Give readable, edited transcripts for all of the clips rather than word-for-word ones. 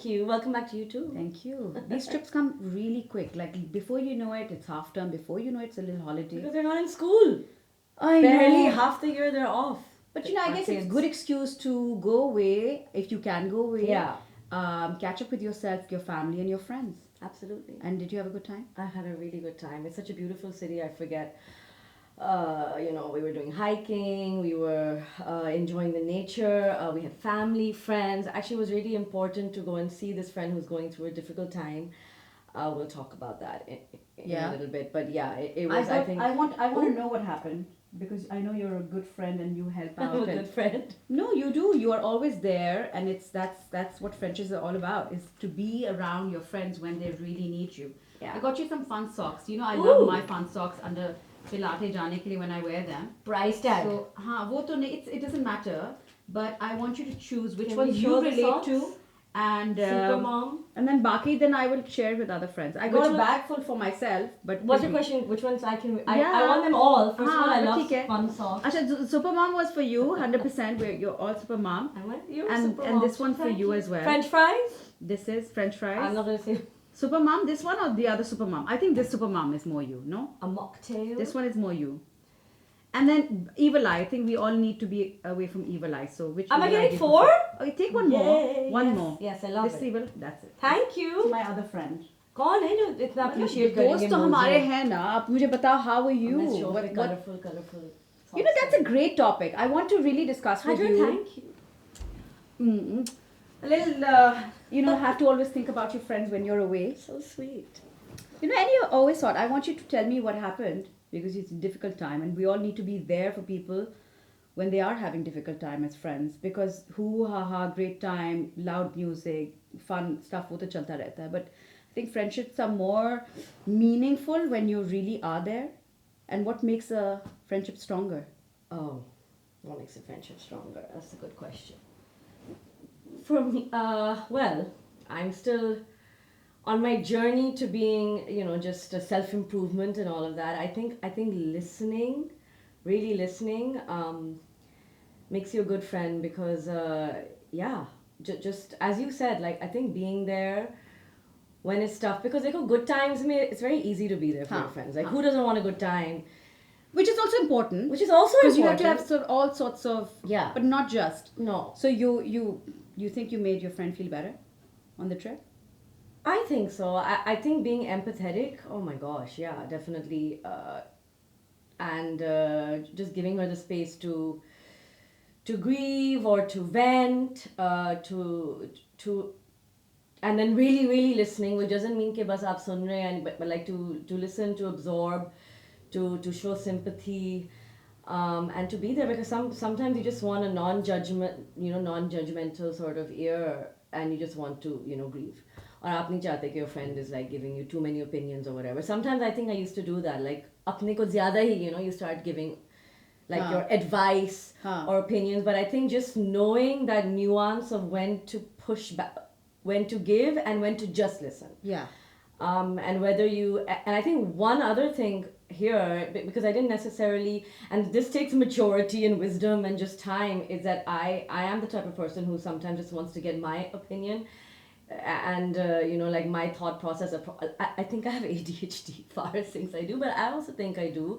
Thank you. Welcome back to you too. Thank you. These trips come really quick. Like before you know it, it's half term. Before you know it, it's a little holiday. Because they're not in school. I Barely know. half the year they're off. But I Our guess it's a kids. good excuse to go away if you can go away. Yeah. Catch up with yourself, your family, and your friends. Absolutely. And did you have a good time? I had a really good time. It's such a beautiful city. I forget. We were doing hiking. We were enjoying the nature. We had family, friends. Actually, it was really important to go and see this friend who's going through a difficult time. We'll talk about that in a little bit. But yeah, it was. I think I want to know what happened because I know you're a good friend and you help out. I'm a good friend. No, you do. You are always there, and that's what friendships are all about: is to be around your friends when they really need you. Yeah. I got you some fun socks. I Ooh. love my fun socks under Pilate जाने के लिए when I wear them. Price tag. So वो तो नहीं, it doesn't matter. But I want you to choose which Can one we you show the relate socks? to. And Super mom. and then baki then I will share with other friends. I got Which a one- bag full for myself, but What's your maybe- question? Which ones I can? I Yeah. want them all. First of all, I but love ठीक है. fun socks. Asha, Super Mom was for you, 100%. You're all Super Mom. I went. You're And super and mom. this one for Thank you as well. French fries. This is French fries. I'm not gonna say Super Mom, this one or the other Super Mom? I think this Super Mom is more you, no? a mocktail. This one is more you. And then Evil Eye. I think we all need to be away from Evil Eye. So which Am I Evil Eye getting do you 4? prefer? Oh, you take one more. Yay, One yes. more. Yes, I love this it. Evil, that's it. Thank It's you. my other friend. कौन है जो इतना appreciate करेंगे दोस्त तो मुझे? हमारे हैं ना. आप मुझे बताओ, how are you? Let's show What- the what- colorful. that's a great topic. I want to really discuss with Hajra, you. thank you. A little, have to always think about your friends when you're away. So sweet. And you always thought, I want you to tell me what happened because it's a difficult time and we all need to be there for people when they are having difficult time as friends because hoo ha ha, great time, loud music, fun stuff, wo to chalta rehta hai. But I think friendships are more meaningful when you really are there. And what makes a friendship stronger? Oh, what makes a friendship stronger? That's a good question. For me, well, I'm still on my journey to being, just a self-improvement and all of that. I think listening, really listening, makes you a good friend because, just as you said, like, I think being there when it's tough, because like good times, it's very easy to be there for your friends. Like, who doesn't want a good time? Which is also important. Which is also because important. you have to have all sorts of, Yeah. but not just. No. So you think you made your friend feel better on the trip? I think so. I think being empathetic, oh my gosh, yeah, definitely. And just giving her the space to grieve or to vent, to and then really, really listening, which doesn't mean ke bas aap sun rahe hain, but like to listen, to absorb, to show sympathy, and to be there because sometimes you just want a non-judgmental sort of ear, and you just want to grieve. Or aap nahi chahte ki your friend is like giving you too many opinions or whatever. Sometimes I think I used to do that, like apne ko zyada hi, you start giving like your advice or opinions. But I think just knowing that nuance of when to push back, when to give, and when to just listen. Yeah. And whether and I think one other thing here, because I didn't necessarily, and this takes maturity and wisdom and just time, is that I am the type of person who sometimes just wants to get my opinion and like my thought process. I think I have ADHD, far as things I do, but I also think I do.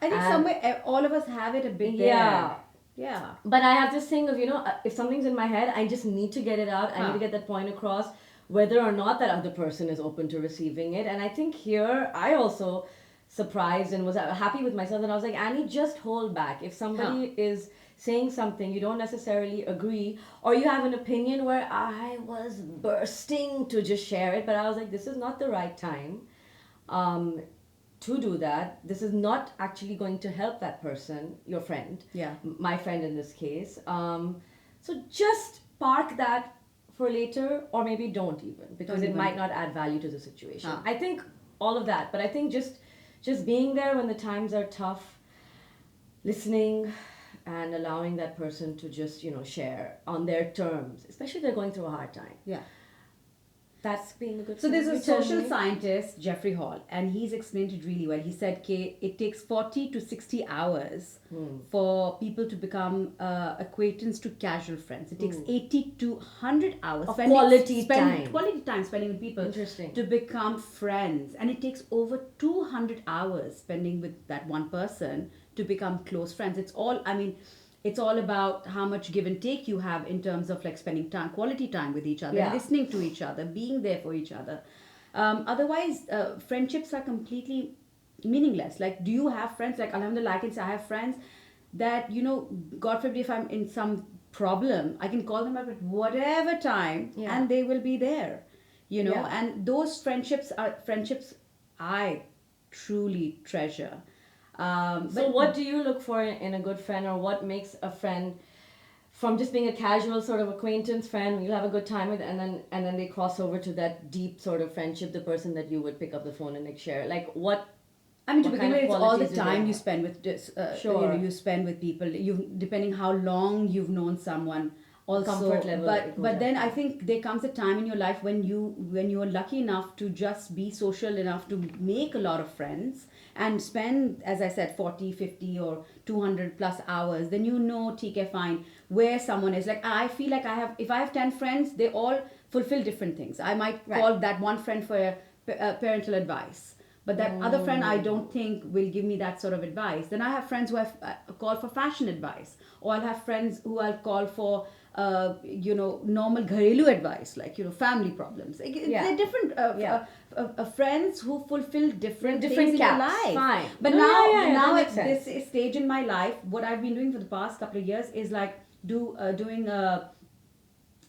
I think somewhere all of us have it a bit there. Yeah. But I have this thing of, if something's in my head, I just need to get it out. I need to get that point across, whether or not that other person is open to receiving it. And I think here, I also surprised and was happy with myself. And I was like, Annie, just hold back. If somebody is saying something you don't necessarily agree, or you have an opinion where I was bursting to just share it, but I was like, this is not the right time to do that. This is not actually going to help that person, your friend, my friend in this case. So just park that for later, or maybe don't even, because it might not add value to the situation. I think all of that, but I think just being there when the times are tough, listening and allowing that person to just share on their terms, especially if they're going through a hard time. Yeah. That's being a good So friend. there's a You tell social me. scientist, Jeffrey Hall, and he's explained it really well. He said, "K, it takes 40 to 60 hours for people to become acquaintance to casual friends. It takes 80 to 100 hours Of quality time. quality time spending with people Interesting. to become friends, and it takes over 200 hours spending with that one person to become close friends. It's all about how much give and take you have in terms of like spending time, quality time with each other, Yeah. listening to each other, being there for each other. Otherwise, friendships are completely meaningless. Like, do you have friends? Like, alhamdulillah, I can say I have friends that, God forbid, if I'm in some problem, I can call them up at whatever time, Yeah. and they will be there, Yeah. and those friendships are friendships I truly treasure. So what do you look for in a good friend, or what makes a friend from just being a casual sort of acquaintance friend you'll have a good time with, and then they cross over to that deep sort of friendship, the person that you would pick up the phone and like share, like what? I mean, to What begin kind with, of it's all the qualities do they time you have? spend with Sure. you spend with people. You depending how long you've known someone. Also, Comfort level, it goes but then up. I think there comes a time in your life when you are lucky enough to just be social enough to make a lot of friends and spend, as I said, 40, 50 or 200 plus hours. Then TK, fine, where someone is. Like, I feel like if I have 10 friends, they all fulfill different things. I might Right. call that one friend for parental advice, but that other friend I don't think will give me that sort of advice. Then I have friends who I call for fashion advice, or I'll have friends who I'll call for normal gharelu advice, like family problems. Yeah. They're different Yeah. friends who fulfill different Different things in your caps. life. Fine. But No, now, yeah, now that at makes this stage in my life, what I've been doing for the past couple of years is like doing a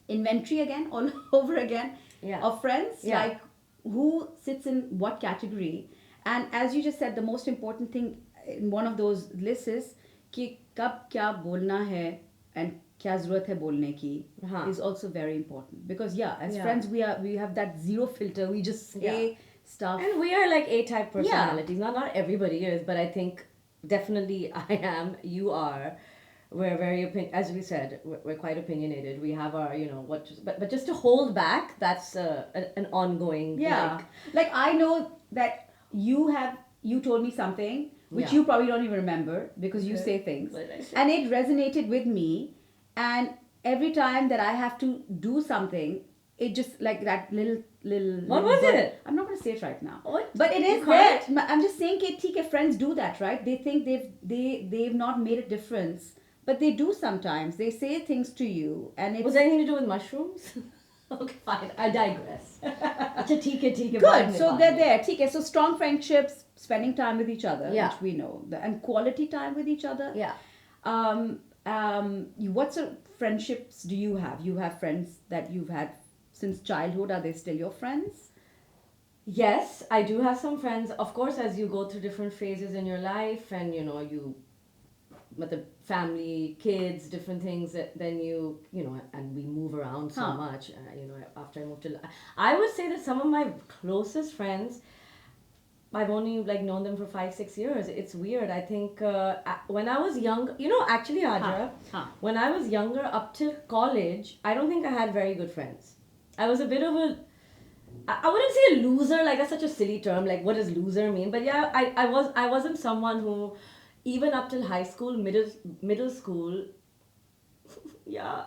inventory again, all over again, Yeah. of friends, Yeah. like who sits in what category. And as you just said, the most important thing in one of those lists is कि कब क्या बोलना है and क्या जरूरत है बोलने की is also very important, because as Yeah. friends we have that zero filter. We just say stuff. And we are like A-type personalities. Not everybody is, but I think definitely I am. You are. We're very as we said, we're quite opinionated. We have our but just to hold back, that's an ongoing Like I know that you told me something which Yeah. you probably don't even remember, because you Okay. say things, What did I say? and it resonated with me. And every time that I have to do something, it just like that little What little was bird- it? I'm not going to say it right now. What? But it You is can't? there. I'm just saying, TK, friends do that, right? They think they've not made a difference, but they do sometimes. They say things to you, and it's Was there anything to do with mushrooms? Okay, fine. I digress. Acha, theek hai, good. So they're there. TK. So strong friendships, spending time with each other, Yeah. which we know, and quality time with each other. Yeah. What sort of friendships do you have? You have friends that you've had since childhood. Are they still your friends? Yes, I do have some friends. Of course, as you go through different phases in your life, and with the family, kids, different things, then and we move around so much. After I moved to, I would say that some of my closest friends, I've only like known them for 5-6 years. It's weird. I think when I was young, actually, Hajra, when I was younger, up till college, I don't think I had very good friends. I was a bit of a, I wouldn't say a loser. Like, that's such a silly term. Like, what does loser mean? But yeah, I wasn't someone who, even up till high school, middle school,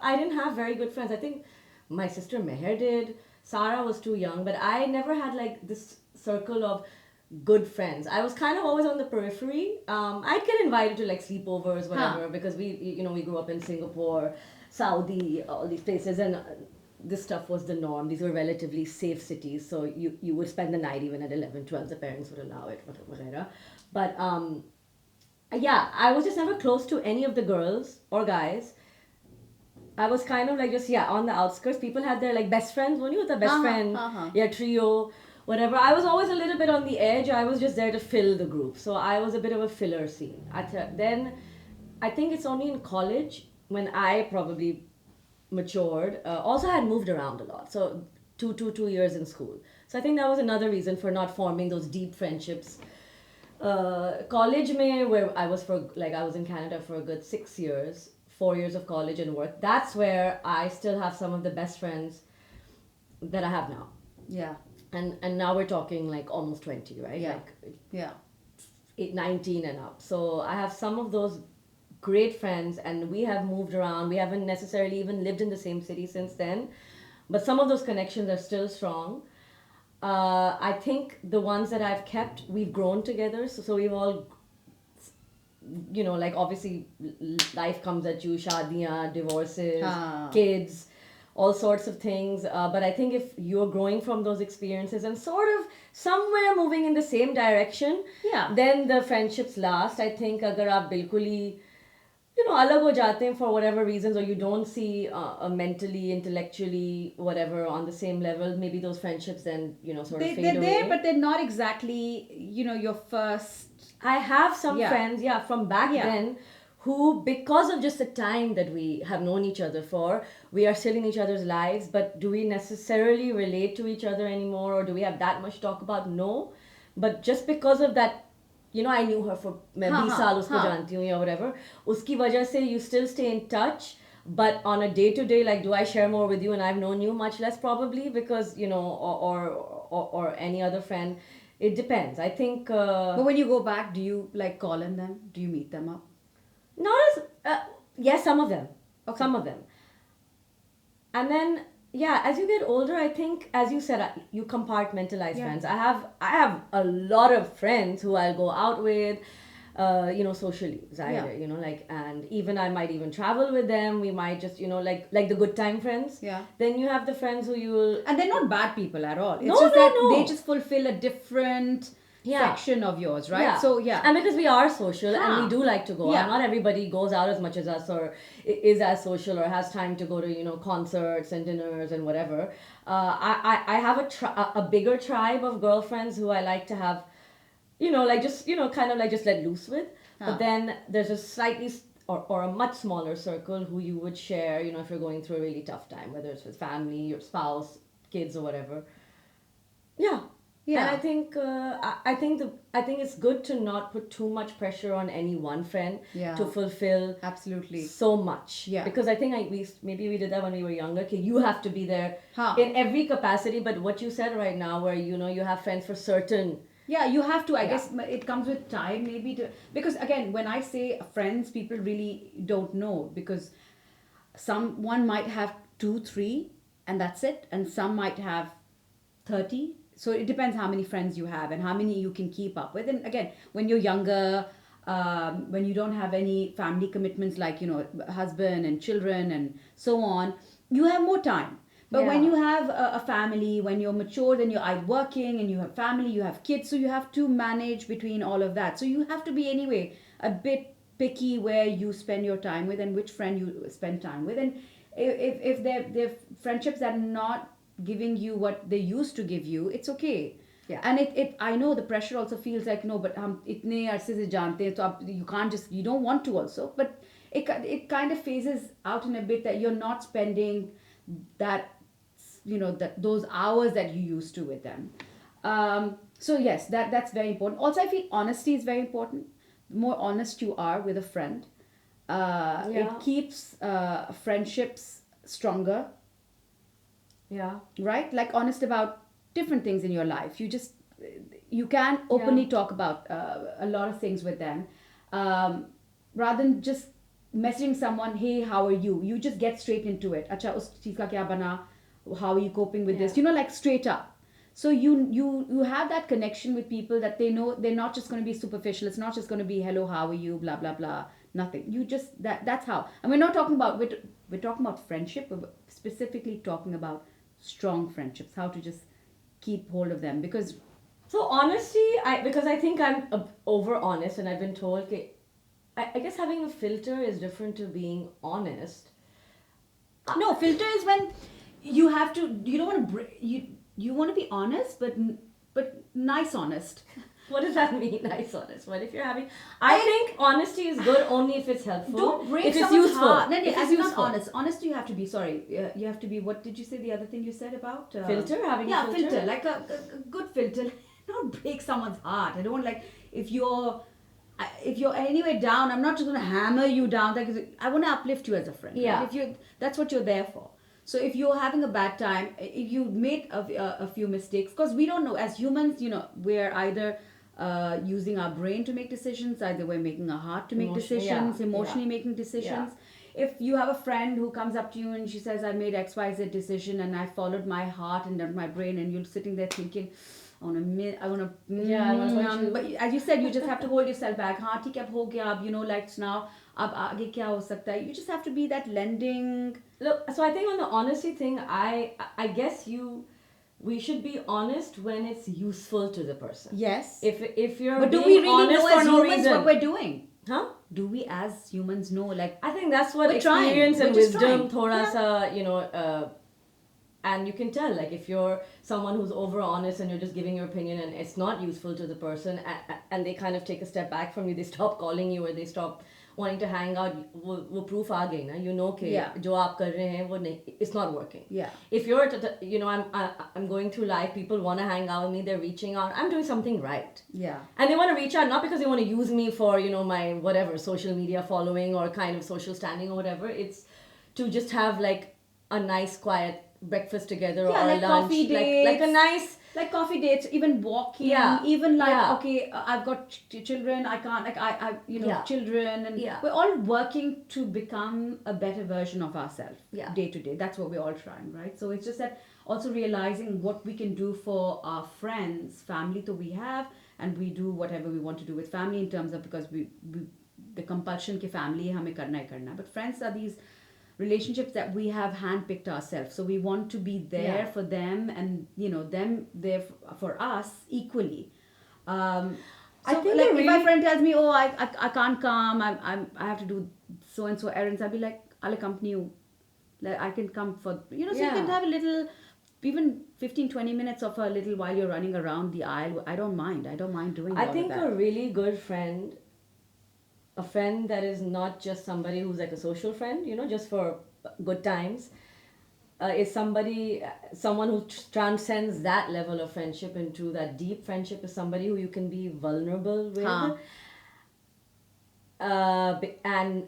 I didn't have very good friends. I think my sister Meher did. Sarah was too young, but I never had like this circle of good friends. I was kind of always on the periphery. I'd get invited to like sleepovers, whatever, because we grew up in Singapore, Saudi, all these places, and this stuff was the norm. These were relatively safe cities, so you would spend the night even at 11, 12. The parents would allow it, whatever. But I was just never close to any of the girls or guys. I was kind of like just on the outskirts. People had their like best friends. When you with a best friend, trio, whatever. I was always a little bit on the edge. I was just there to fill the group. So I was a bit of a filler scene. Then I think it's only in college when I probably matured. Also had moved around a lot. So 2 years in school. So I think that was another reason for not forming those deep friendships. College mein, where I was in Canada for a good 6 years, 4 years of college and work. That's where I still have some of the best friends that I have now. Yeah. And now we're talking like almost 20, right? Yeah. Like Yeah. 19 and up. So I have some of those great friends, and we have moved around. We haven't necessarily even lived in the same city since then, but some of those connections are still strong. I think the ones that I've kept, we've grown together. So we've all, like obviously life comes at you, shadiyan, divorces, Ah. kids, all sorts of things. But I think if you're growing from those experiences and sort of somewhere moving in the same direction, Yeah. then the friendships last. I think agar aap bilkul hi अलग हो जाते हैं for whatever reasons, or you don't see mentally, intellectually, whatever on the same level, maybe those friendships then sort of fade They're away. there, but they're not exactly, your first. I have some Yeah. friends, from back Yeah. then, who, because of just the time that we have known each other for, we are still in each other's lives. But do we necessarily relate to each other anymore, or do we have that much talk about? No. But just because of that, I knew her for मैं हाँ, 20 हाँ, साल उसको हाँ. जानती हूँ या whatever. उसकी वजह से you still stay in touch. But on a day to day, like, do I share more with you and I've known you much less? Probably, because or any other friend. It depends. I think. But when you go back, do you like call on them? Do you meet them up? Not as yes, some of them. Okay. Some of them. And then as you get older, I think, as you said, you compartmentalize Yeah. friends. I have a lot of friends who I'll go out with, socially, Zaire, Yeah. like, and even I might even travel with them. We might just, like the good time friends. Yeah. Then you have the friends who you'll. And they're not bad people at all. It's No, just no, that no. they just fulfill a different section of yours, right? Yeah. So yeah. And because we are social and we do like to go Yeah. out, not everybody goes out as much as us or is as social or has time to go to concerts and dinners and whatever. I have a bigger tribe of girlfriends who I like to have, like just kind of like just let loose with. But then there's a slightly or a much smaller circle who you would share, if you're going through a really tough time, whether it's with family, your spouse, kids, or whatever. Yeah. Yeah. And I think I think it's good to not put too much pressure on any one friend to fulfill absolutely so much. Yeah. Because I think maybe we did that when we were younger. Okay, you have to be there in every capacity. But what you said right now, where you have friends for certain. Yeah, you have to. I guess it comes with time, maybe. Because again, when I say friends, people really don't know, because someone might have 2, 3, and that's it, and some might have 30. So it depends how many friends you have and how many you can keep up with. And again, when you're younger, when you don't have any family commitments like husband and children and so on, you have more time. But when you have a family, when you're mature, then you're either working and you have family, you have kids, so you have to manage between all of that. So you have to be anyway a bit picky where you spend your time with and which friend you spend time with. And if they're friendships that are not giving you what they used to give you, it's okay. Yeah. And it I know the pressure also feels like, no, but hum itne arse se jante hain, so you can't just, you don't want to also, but it kind of phases out in a bit that you're not spending that those hours that you used to with them. So yes, that's very important. Also, I feel honesty is very important. The more honest you are with a friend, it keeps friendships stronger. Yeah. Right? Like honest about different things in your life. You can openly talk about a lot of things with them, rather than just messaging someone, hey, how are you? You just get straight into it. Acha, us cheez ka kya bana? How are you coping with this? Like straight up. So you have that connection with people that they know they're not just going to be superficial. It's not just going to be hello, how are you, blah blah blah. Nothing. You just that's how. And we're not talking about we're talking about friendship. We're specifically talking about strong friendships. How to just keep hold of them, because. So honesty, because I think I'm over honest, and I've been told, okay, I guess having a filter is different to being honest. No, filter is when you have to. You don't want to. You want to be honest, but nice honest. What does that mean, nice honest? Well, if you're having, I think honesty is good only if it's helpful. Don't break if it's someone's useful. heart. No, if it's I'm useful. not honest. Honest, you have to be. Sorry, you have to be. What did you say? The other thing you said about filter, having a filter. Filter, like a good filter. Not break someone's heart. I don't want, like, if you're anyway down, I'm not just going to hammer you down. Like, I want to uplift you as a friend. Yeah. Right? That's what you're there for. So if you're having a bad time, if you made a few mistakes, because we don't know, as humans, we're either using our brain to make decisions, either we're making our heart to make decisions, emotionally making decisions. If you have a friend who comes up to you and she says, I made XYZ decision and I followed my heart and not my brain, and you're sitting there thinking, I want to, but as you said, you just have to hold yourself back. हाँ ठीक है, अब हो गया, अब like now, अब आगे क्या हो सकता है? You just have to be that lending. Look, so I think on the honesty thing, I guess we should be honest when it's useful to the person. Yes. If you're but do being we really honest know as for no humans reason, what we're doing? Huh? Do we as humans know? Like, I think that's what we're experience trying. and We're just wisdom, trying. thoda sa, and you can tell, like, if you're someone who's over honest and you're just giving your opinion and it's not useful to the person, and they kind of take a step back from you, they stop calling you or they stop wanting to hang out, वो proof आ गई ना, कि जो आप कर रहे हैं वो नहीं, it's not working. Yeah. If you're, I'm going through life, people want to hang out with me, they're reaching out, I'm doing something right. Yeah. And they want to reach out not because they want to use me for, my whatever social media following or kind of social standing or whatever. It's to just have like a nice quiet breakfast together or like lunch, coffee dates, like a nice, like coffee dates, even walking, even like okay, I've got children, I can't, like I children, and we're all working to become a better version of ourselves day to day. That's what we're all trying, right? So it's just that also realizing what we can do for our friends, family that we have, and we do whatever we want to do with family in terms of, because we the compulsion ke family hai, hame karna hai karna, but friends are these relationships that we have handpicked ourselves, so we want to be there for them, and them there for us equally. I think like if my friend tells me, oh, I can't come, I have to do so and so errands, I'll be like, I'll accompany you, like I can come for so you can have a little, even 15-20 minutes of a little while you're running around the aisle. I don't mind doing all I think of that. A really good friend, a friend that is not just somebody who's like a social friend, just for good times, is someone who transcends that level of friendship into that deep friendship, is somebody who you can be vulnerable with, and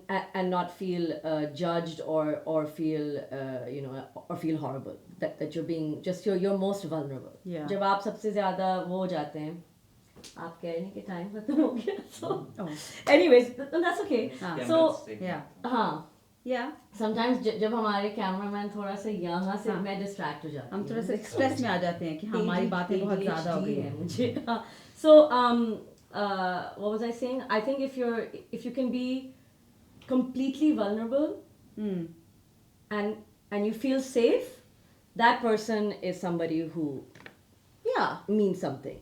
not feel judged or feel or feel horrible that you're being you're most vulnerable. जब आप सबसे ज़्यादा वो हो जाते हैं, आप कह रही कि टाइम खत्म हो गया, so anyways that's okay. So sometimes जब हमारे कैमरामैन थोड़ा सा यहाँ से मैं डिस्ट्रैक्ट हो जाती हूँ, हम थोड़ा सा स्ट्रेस में आ जाते हैं कि हमारी बातें बहुत ज़्यादा हो गई हैं मुझे. So what was I saying? I think if you can be completely vulnerable and you feel safe, that person is somebody who means something.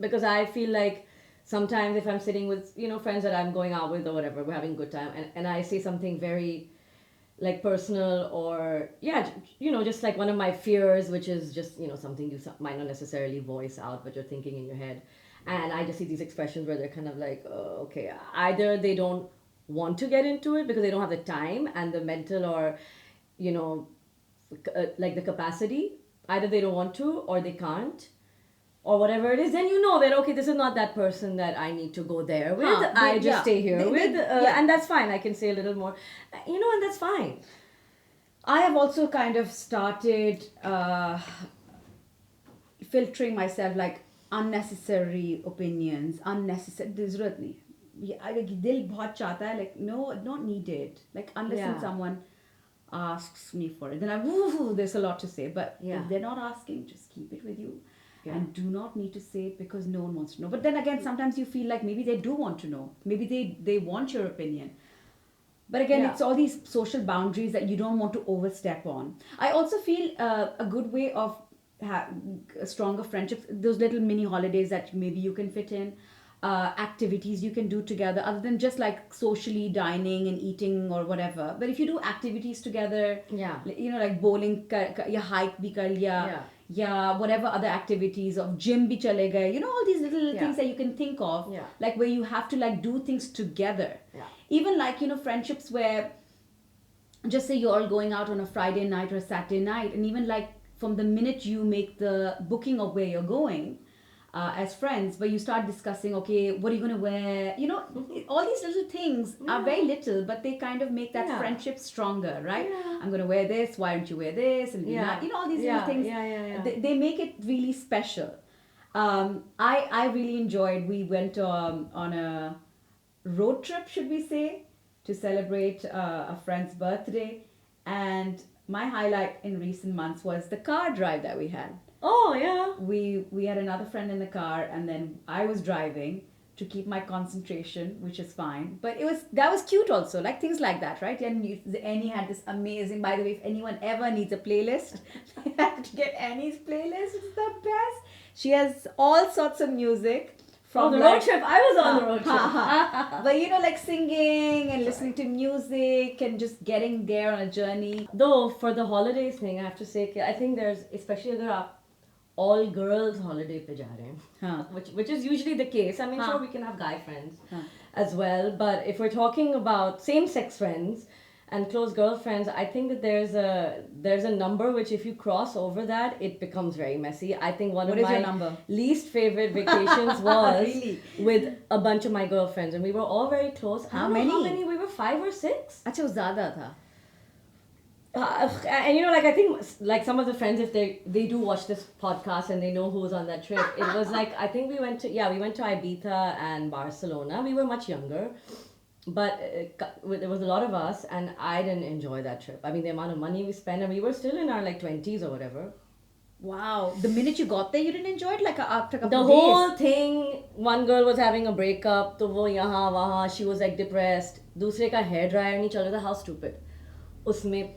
Because I feel like sometimes if I'm sitting with friends that I'm going out with or whatever, we're having a good time, and I say something very like personal or just like one of my fears, which is just something you might not necessarily voice out but you're thinking in your head, and I just see these expressions where they're kind of like, oh, okay, either they don't want to get into it because they don't have the time and the mental or like the capacity, either they don't want to or they can't or whatever it is, then that okay, this is not that person that I need to go there with. I just stay here and that's fine. I can say a little more, and that's fine. I have also kind of started filtering myself, like unnecessary opinions, unnecessary. ज़रूरत नहीं. दिल बहुत चाहता है, like no, not needed. Like unless someone asks me for it, then there's a lot to say. But if they're not asking, just keep it with you. And do not need to say it because no one wants to know. But then again, sometimes you feel like maybe they do want to know. Maybe they want your opinion. But again, it's all these social boundaries that you don't want to overstep on. I also feel a good way of stronger friendships, those little mini holidays that maybe you can fit in, activities you can do together other than just like socially dining and eating or whatever. But if you do activities together, like bowling, ya hike bhi kar liya, whatever other activities, of gym bhi chale gaye, all these little things that you can think of, like where you have to like do things together. Even like friendships where just say you're all going out on a Friday night or a Saturday night, and even like from the minute you make the booking of where you're going, as friends, where you start discussing, okay, what are you going to wear? You know, all these little things are very little, but they kind of make that Yeah. friendship stronger, right? Yeah. I'm going to wear this. Why don't you wear this? And Yeah. you know, all these Yeah, little things. yeah. They make it really special. I really enjoyed. We went on a road trip, should we say, to celebrate a friend's birthday, and my highlight in recent months was the car drive that we had. Oh, yeah. We had another friend in the car, and then I was driving to keep my concentration, which is fine. But that was cute also, like things like that, right? And Annie had this amazing. By the way, if anyone ever needs a playlist, they have to get Annie's playlist. It's the best. She has all sorts of music. From the road trip, I was on the road trip. But you know, like singing and listening to music and just getting there on a journey. Though for the holidays thing, I have to say, I think there's, especially if there are all girls holiday pe ja rahe hain, which is usually the case. I mean, sure, we can have guy friends as well, but if we're talking about same sex friends and close girlfriends, I think that there's a number which if you cross over that, it becomes very messy. I think one What of is your my number? least favorite vacations was Really? with a bunch of my girlfriends, and we were all very close. I don't know how many? We were 5 or 6. अच्छा वो ज़्यादा था. And you know, like I think like some of the friends, if they do watch this podcast and they know who's on that trip, it was like I think we went to Ibiza and Barcelona. We were much younger, but there was a lot of us, and I didn't enjoy that trip. I mean, the amount of money we spent, and we were still in our like 20s or whatever. Wow. The minute you got there, you didn't enjoy it, like after a couple The of days. whole thing, one girl was having a breakup, तो वो यहाँ वहाँ, she was like depressed. दूसरे का hair dryer नहीं चल रहा था, how stupid. उसमें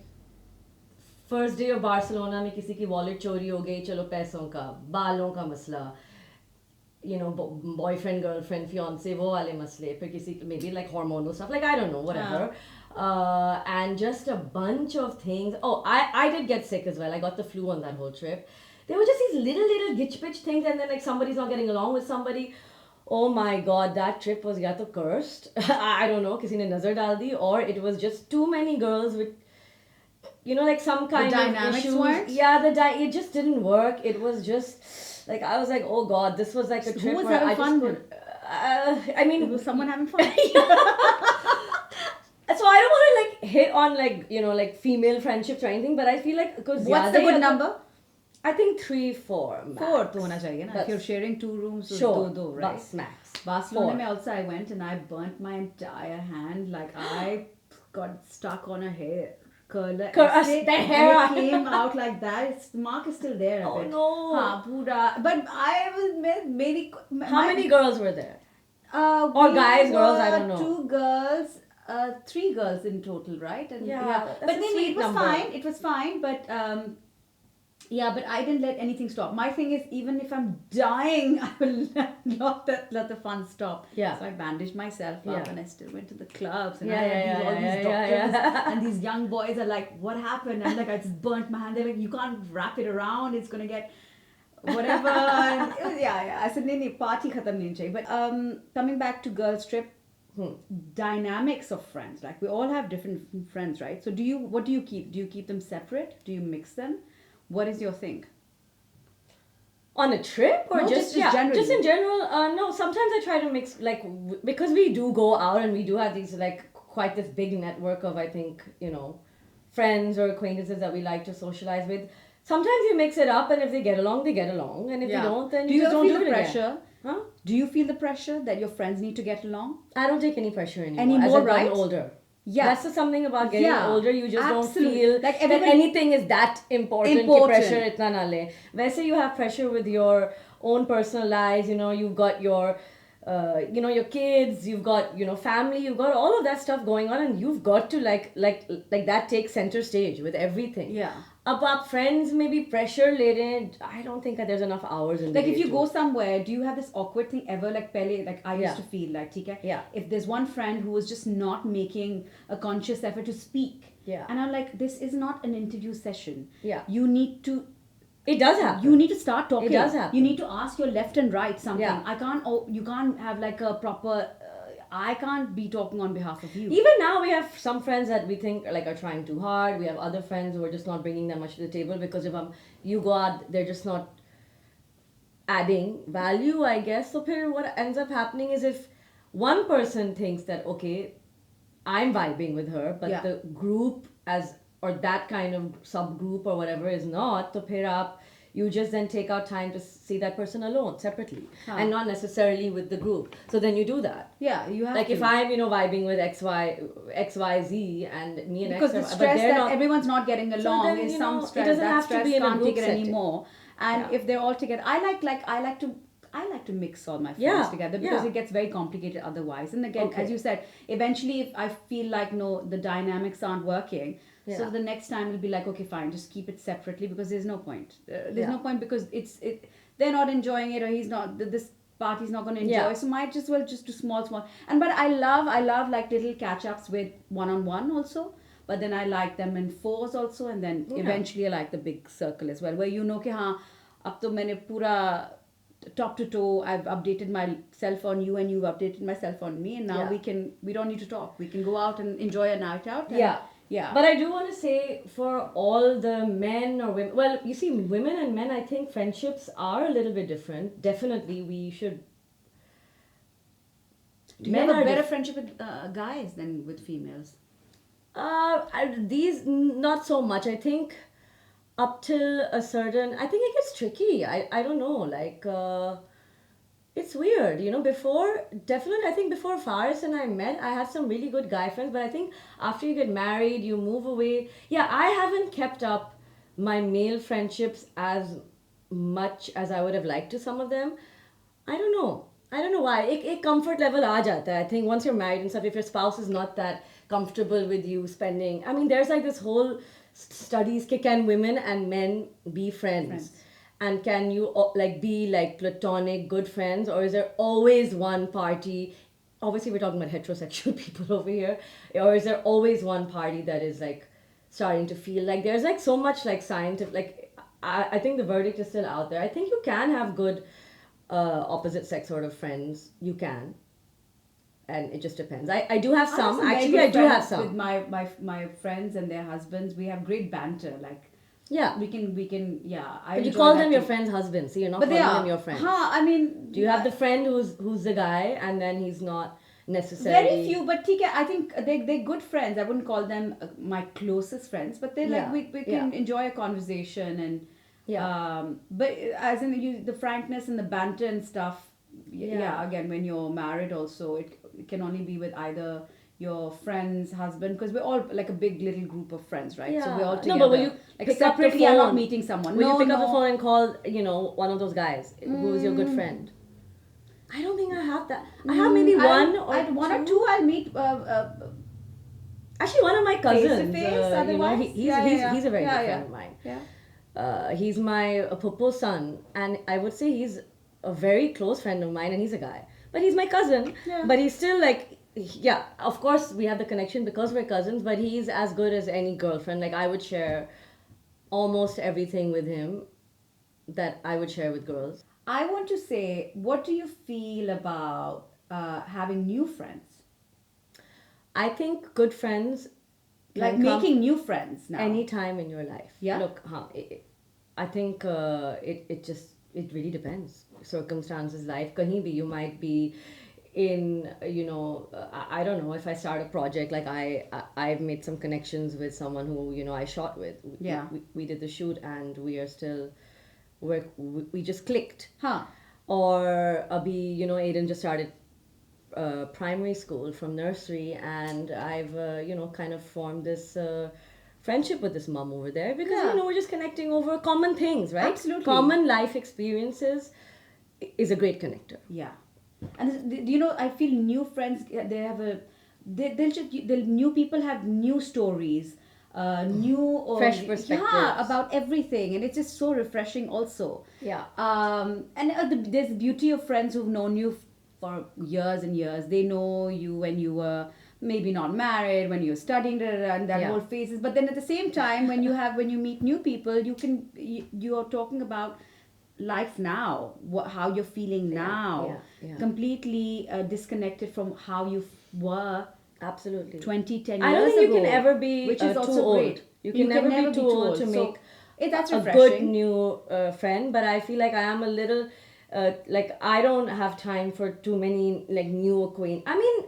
फर्स्ट डे ऑफ बार्सिलोना में किसी की वॉलेट चोरी हो गई, चलो पैसों का, बालों का मसला, you know, boyfriend, girlfriend, fiance, वो वाले मसले, फिर किसी may be like hormonal stuff, like I don't know, whatever. And just a bunch of things. Oh, I did get sick as well. I got the flu on that whole trip. There were just these little gitch-pitch things, and then like somebody's not getting along with somebody. Oh my god, that trip was या तो cursed. I don't know, किसी ने नजर डाल दी, or it was just too many girls with, you know, like some kind of issues. Weren't? Yeah, it just didn't work. It was just like I was like, oh god, this was like a trip Who was where having I fun? just could. I mean, Was someone having fun? So I don't want to like hit on like, you know, like female friendships or anything, but I feel like because What's the good number? I think 3, 4 max. 4 तो होना चाहिए ना. If you're sharing 2 rooms, so Sure, दो, right? bus max. Barcelona 4. में also I went and I burnt my entire hand. Like I got stuck on a hair curler. The hair. And it came out like that. The mark is still there. Oh a bit. no. हाँ पूरा. But I was maybe. How many girls were there? Or guys, girls, I don't know. 2 girls. 3 girls in total, right? And Yeah, that's but a then sweet it was number. fine. It was fine, but yeah, but I didn't let anything stop. My thing is, even if I'm dying, I will not let the fun stop. Yeah. So I bandaged myself up, and I still went to the clubs, and Yeah, I had all these doctors, yeah. and these young boys are like, "What happened?" I'm like, "I just burnt my hand." They're like, "You can't wrap it around. It's gonna get." Whatever. And it was, yeah. I said, "Nee, party khatam nahi chahiye." But coming back to girls' trip, dynamics of friends. Like we all have different friends, right? So what do you keep? Do you keep them separate? Do you mix them? What is your thing? On a trip or No, just generally? just in general? No, sometimes I try to mix, like because we do go out and we do have these like quite this big network of, I think, you know, friends or acquaintances that we like to socialize with. Sometimes you mix it up, and if they get along, they get along, and if they don't, then do you you just ever don't feel do the it pressure? again. Huh? Do you feel the pressure that your friends need to get along? I don't take any pressure anymore. Anymore, as I've right? gotten older. Yeah. That's the something about getting older. You just Absolutely. don't feel Like that everybody- anything is that important. कि Important. pressure itna na le. वैसे you have pressure with your own personal lives. You know, you've got your, you know, your kids. You've got, you know, family. You've got all of that stuff going on, and you've got to like that takes center stage with everything. Yeah. About friends, maybe pressure later. I don't think that there's enough hours in the Like day if you to- go somewhere, do you have this awkward thing ever? Like pehle, like I used Yeah. to feel like, theek hai? Yeah. If there's one friend who was just not making a conscious effort to speak, Yeah. and I'm like, this is not an interview session. Yeah. You need to. It does happen. You need to start talking. It does happen. You need to ask your left and right something. Yeah. I can't. Oh, you can't have like a proper. I can't be talking on behalf of you. Even now, we have some friends that we think like are trying too hard. We have other friends who are just not bringing that much to the table because if you go out, they're just not adding value, I guess. So फिर what ends up happening is if one person thinks that okay, I'm vibing with her, but Yeah. the group as or that kind of subgroup or whatever is not, तो फिर आप you just then take out time to see that person alone separately and not necessarily with the group. So then you do that. Yeah, you have Like to. if I'm vibing with XYZ and me and Because X, the but stress they're that not. everyone's not getting along then, is some it stress. doesn't That have to stress be in a can't group take it setting. anymore. And Yeah. if they're all together, I like to mix all my friends Yeah, together because yeah. it gets very complicated otherwise. And again, Okay. as you said, eventually if I feel like no, the dynamics aren't working, so Yeah. the next time it'll be like, okay, fine, just keep it separately because there's no point. There's Yeah. no point because they're not enjoying it or he's not this party's not going to enjoy. Yeah. So might just well just do small. And but I love like little catch ups with one on one also. But then I like them in fours also, and then eventually I like the big circle as well, where you know कि हाँ अब तो मैंने पूरा top to toe I've updated myself on you and you've updated myself on me, and now Yeah. we don't need to talk. We can go out and enjoy a night out. And, Yeah. yeah. But I do want to say for all the men or women, well, you see, women and men, I think friendships are a little bit different. Definitely, we should. Do you have a better friendship with guys than with females? These not so much. I think up till a certain, I think it gets tricky. I don't know. Like it's weird, Before definitely, I think before Faris and I met, I had some really good guy friends. But I think after you get married, you move away. Yeah, I haven't kept up my male friendships as much as I would have liked to. Some of them, I don't know. I don't know why. एक comfort level आ जाता है. I think once you're married and stuff, if your spouse is not that comfortable with you spending, I mean, there's like this whole studies, can women and men be friends? And can you like be like platonic good friends, or is there always one party? Obviously, we're talking about heterosexual people over here, or is there always one party that is like starting to feel like there's like so much like scientific like I think the verdict is still out there. I think you can have good opposite sex sort of friends. You can, and it just depends. I do have some. Actually, I do have some. With my friends and their husbands, we have great banter. Like yeah, we can yeah. but you call them your friends' husbands, so you're not but calling them your friends. I mean, do you have the friend who's the guy, and then he's not necessarily very few? But I think they're good friends. I wouldn't call them my closest friends, but they're like we can enjoy a conversation and. Yeah. But as in the frankness and the banter and stuff, again, when you're married also, it can only be with either your friend's husband, because we're all like a big little group of friends, right? So we're all together. No, but will you like pick up the separately, I'm not phone? meeting someone. Will you pick up the phone and call, one of those guys who's your good friend? I don't think I have that. I have maybe one or two. I'll meet. Actually, one of my cousins. Face-to-face, otherwise, he's a very good friend of mine. Yeah. He's my Popo's son, and I would say he's a very close friend of mine, and he's a guy. But he's my cousin. Yeah. But he's still like, yeah, of course we have the connection because we're cousins, but he's as good as any girlfriend. Like I would share almost everything with him that I would share with girls. I want to say, what do you feel about having new friends? I think good friends like making new friends now. Any time in your life. Yeah. Look, I think it really depends. Circumstances, life. Kahin bhi, you might be in, I don't know, if I start a project, like I've made some connections with someone who, I shot with. Yeah. We did the shoot and we are still, we just clicked. Huh. Or Abhi, Aiden just started primary school from nursery, and I've kind of formed this friendship with this mom over there because we're just connecting over common things, right? Absolutely. Common life experiences is a great connector. Yeah. And I feel new friends, they have new people have new stories, new fresh perspectives. Yeah, about everything, and it's just so refreshing also. Yeah. And there's the beauty of friends who've known you for years and years. They know you when you were maybe not married, when you're studying, and that whole phases. But then at the same time, when you meet new people, you are talking about life now, how you're feeling now, completely disconnected from how you were. Absolutely. 10 years ago. I don't think you can ever be which is also too old. great. You can never be too old to make that's a refreshing. good new friend. But I feel like I am a little, like I don't have time for too many like new acquaint. I mean,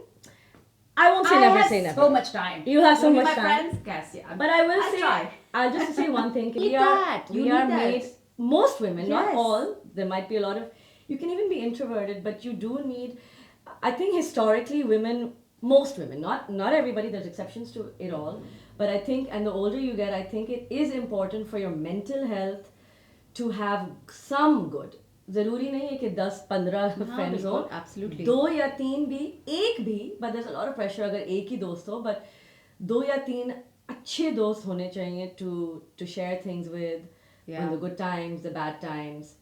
I won't say never say never. So much time. You have so Only much my time. friends, yes, yeah. But I will I'll say, try. I'll just say one thing. You need that. You we are need that. made, most women, not Yes. all, there might be a lot of, you can even be introverted, but you do need, I think historically women, most women, not everybody, there's exceptions to it all, but I think, and the older you get, I think it is important for your mental health to have some good. ज़रूरी नहीं है कि 10-15 friends हो, absolutely. 2 या 3 भी, एक भी, but there's a lot of pressure अगर एक ही दोस्त हो, but 2 या 3 अच्छे दोस्त होने चाहिए to share things with, in the good times, the bad times,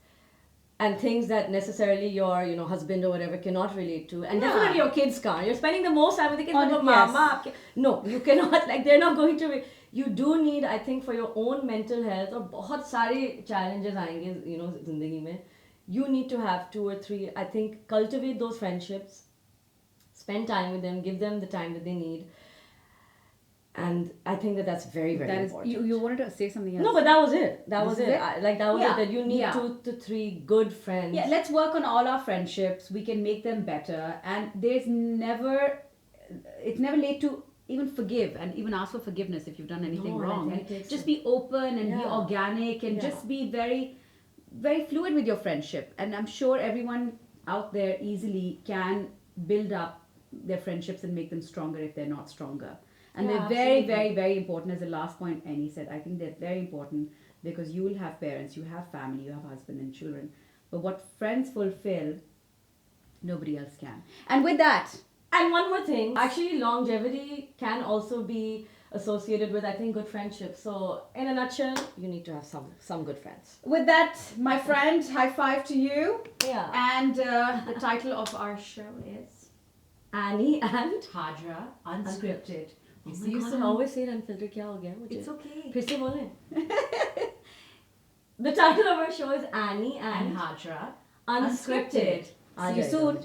and things that necessarily your husband or whatever cannot relate to, and definitely your kids can't. You're spending the most time with the kids, but mama, no, you cannot, like they're not going to. You do need, I think, for your own mental health, और बहुत सारे challenges आएंगे, जिंदगी में. You need to have 2 or 3. I think cultivate those friendships, spend time with them, give them the time that they need. And I think that's very, very important. You wanted to say something else? No, but that was it. That was it. That was it. That you need 2 to 3 good friends. Yeah, let's work on all our friendships. We can make them better. And it's never late to even forgive and even ask for forgiveness if you've done anything wrong. And just be open and be organic and just be very, very fluid with your friendship. And I'm sure everyone out there easily can build up their friendships and make them stronger if they're not stronger. And they're very, very, very important. As the last point Ainy said, I think they're very important because you will have parents, you have family, you have husband and children. But what friends fulfill, nobody else can. And with that... And one more thing. Actually, longevity can also be associated with, I think, good friendship. So, in a nutshell, you need to have some good friends. With that, my friend, high five to you. Yeah. And the title of our show is Ainy&Hajra Unscripted. Oh my God, I always say it unfiltered. क्या हो गया मुझे? It's okay. फिर से बोलें. The title of our show is Ainy&Hajra Unscripted. See you soon.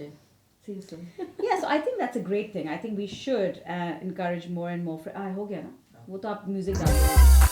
See you soon. Yeah, so I think that's a great thing. I think we should encourage more and more. हो गया ना? वो तो आप music डाल